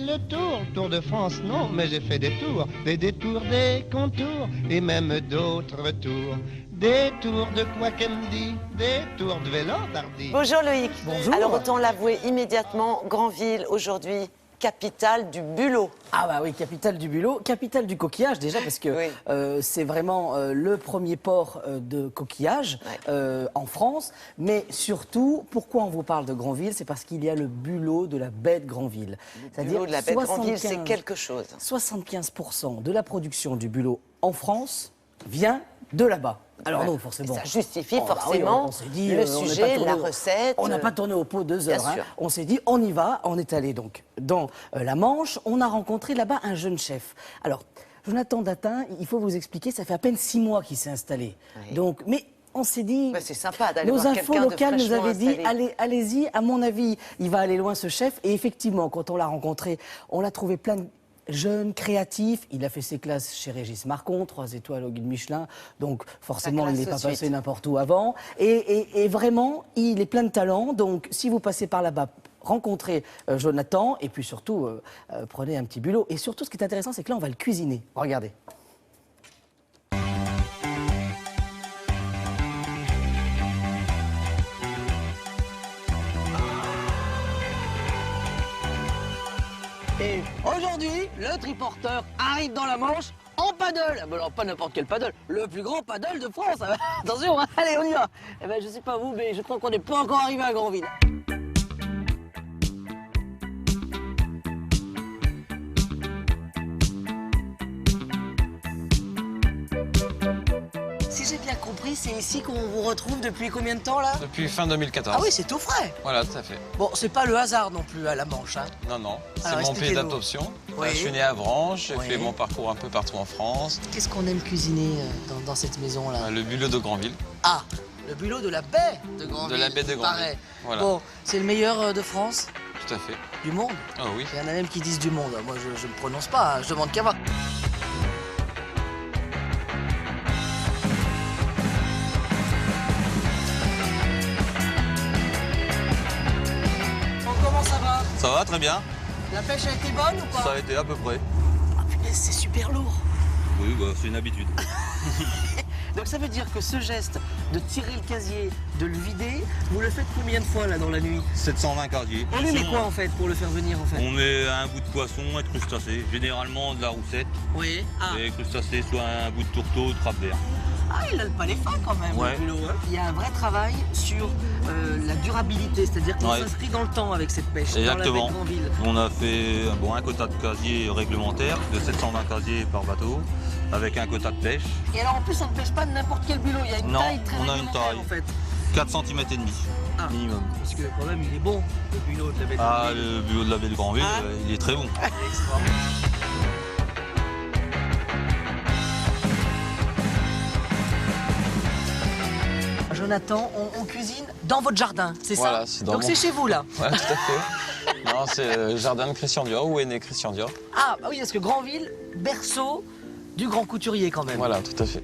le tour. Tour de France, non, mais j'ai fait des tours, des contours, et même d'autres tours. Des tours de quoi qu'elle me dit, des tours de vélo d'Hardy. Bonjour Loïc. Bonjour. Alors autant l'avouer immédiatement, Granville aujourd'hui, capitale du bulot. Ah bah oui, capitale du bulot, capitale du coquillage déjà parce que Oui. c'est vraiment le premier port de coquillage en France. Mais surtout, pourquoi on vous parle de Granville? C'est parce qu'il y a le bulot de la baie de Granville. Le bulot de la baie de Granville, c'est quelque chose. 75% de la production du bulot en France vient de là-bas. Alors non, forcément. Ça justifie bah forcément oui, on s'est dit, le on n'est sujet, pas tourné la recette. On n'a pas tourné au pot 2 heures. Bien sûr. On s'est dit, on y va. On est allé donc dans la Manche. On a rencontré là-bas un jeune chef. Alors, Jonathan Datin, il faut vous expliquer, ça fait à peine 6 mois qu'il s'est installé. Oui. Donc, mais on s'est dit, C'est sympa d'aller nos voir infos quelqu'un de locales nous fraîchement avaient dit, installé. allez-y, à mon avis, il va aller loin ce chef. Et effectivement, quand on l'a rencontré, on l'a trouvé plein de jeune, créatif, il a fait ses classes chez Régis Marcon, 3 étoiles au guide Michelin, donc forcément il n'est pas passé n'importe où avant. Et vraiment, il est plein de talent, donc si vous passez par là-bas, rencontrez Jonathan, et puis surtout, prenez un petit bulot. Et surtout, ce qui est intéressant, c'est que là, on va le cuisiner. Regardez. Et aujourd'hui, le triporteur arrive dans la Manche en paddle. Alors pas n'importe quel paddle, le plus grand paddle de France. Attention, hein, allez, on y va. Eh ben, je sais pas vous, mais je crois qu'on n'est pas encore arrivé à Granville. Si j'ai bien compris, c'est ici qu'on vous retrouve depuis combien de temps là? Depuis fin 2014. Ah oui, c'est tout frais. Voilà, tout à fait. Bon, c'est pas le hasard non plus à la Manche, hein. Non, non, c'est Alors, mon pays expliquez-nous. d'adoption. Oui. Je suis né à Avranches, j'ai Oui. fait mon parcours un peu partout en France. Qu'est-ce qu'on aime cuisiner dans cette maison-là? Le bulot de Granville. Ah, le bulot de la baie de Granville. De la baie de il Granville. paraît. Voilà. Bon, c'est le meilleur de France, Tout à fait. du monde. Ah oui. Il y en a même qui disent du monde. Moi, je ne prononce pas, hein, je demande qu'à voir. Bon, comment ça va? Ça va, très bien. La pêche a été bonne ou pas? Ça a été à peu près. Ah, punaise, c'est super lourd. Oui, bah, c'est une habitude. Donc ça veut dire que ce geste de tirer le casier, de le vider, vous le faites combien de fois là dans la nuit? 720 casiers. On lui met quoi en fait pour le faire venir en fait? On met un bout de poisson et de crustacés, généralement de la roussette. Oui. Ah. Et crustacés, soit un bout de tourteau ou de crabe vert. Ah, il a le palais fin quand même, Ouais. le bulot, hein. Il y a un vrai travail sur la durabilité, c'est-à-dire qu'on Ouais. s'inscrit dans le temps avec cette pêche. Dans la baie Exactement. de Granville. On a fait un quota de casier réglementaire de 720 casiers par bateau, avec un quota de pêche, Et alors en plus, on ne pêche pas de n'importe quel bulot, il y a une Non, taille très on a une réglementaire, taille. en fait. 4 cm et demi Ah. minimum. Parce que quand même, il est bon, le bulot de la baie de Ah, Granville. le bulot de la baie de Granville, Ah. il est très bon. Jonathan, on cuisine dans votre jardin, c'est Voilà, ça? c'est dans Donc mon- c'est chez vous là? Ouais, tout à fait. Non, c'est le jardin de Christian Dior, où est né Christian Dior. Ah bah oui, parce que Granville, berceau du grand couturier quand même. Voilà, tout à fait.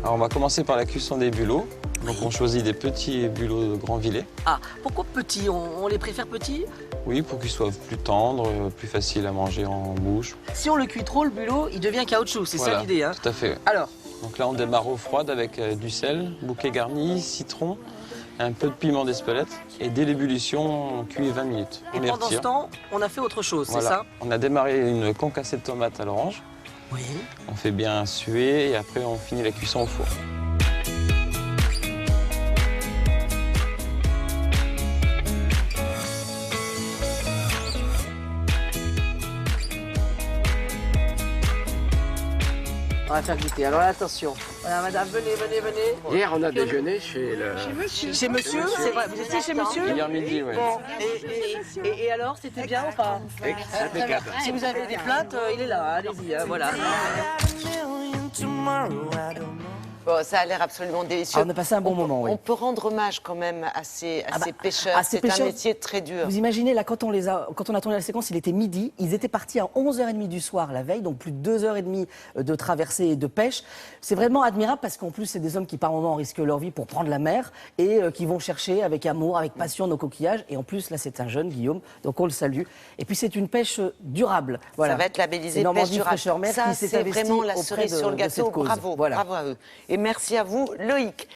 Alors, on va commencer par la cuisson des bulots. Donc, on choisit des petits bulots de Granvillais. Ah, pourquoi petits? On les préfère petits? Oui, pour qu'ils soient plus tendres, plus faciles à manger en bouche. Si on le cuit trop, le bulot, il devient caoutchouc, c'est Voilà, ça l'idée, hein? Tout à fait. Alors, Donc là, on démarre eau froide avec du sel, bouquet garni, citron, un peu de piment d'Espelette. Et dès l'ébullition, on cuit 20 minutes. et On les pendant ce retire. temps, on a fait autre chose, Voilà. c'est ça? On a démarré une concassée de tomates à l'orange. Oui. On fait bien suer et après, on finit la cuisson au four. On va faire goûter. Alors attention. Voilà, madame, venez. Hier, on a déjeuné chez le... Chez monsieur, c'est vrai. Vous étiez chez monsieur? Hier midi, oui. Bon, et alors, c'était bien ou pas? Impeccable. Si vous avez des plaintes, il est là, hein, allez-y, hein, voilà. Bon, ça a l'air absolument délicieux. Ah, on a passé un bon moment, oui. On peut rendre hommage quand même à ces pêcheurs. à ces C'est un pêcheurs, métier très dur. Vous imaginez, là, quand on a tourné la séquence, il était midi. Ils étaient partis à 11h30 du soir la veille, donc plus de 2h30 de traversée et de pêche. C'est vraiment admirable parce qu'en plus, c'est des hommes qui, par moments, risquent leur vie pour prendre la mer et qui vont chercher avec amour, avec passion nos coquillages. Et en plus, là, c'est un jeune, Guillaume, donc on le salue. Et puis, c'est une pêche durable. Voilà. Ça va être labellisé C'est pêche Normandie durable. Fraîcheur Mer Ça, qui s'est c'est investi vraiment la auprès cerise sur le de cette gâteau. cause. Bravo, Voilà. bravo à eux. Et merci à vous, Loïc.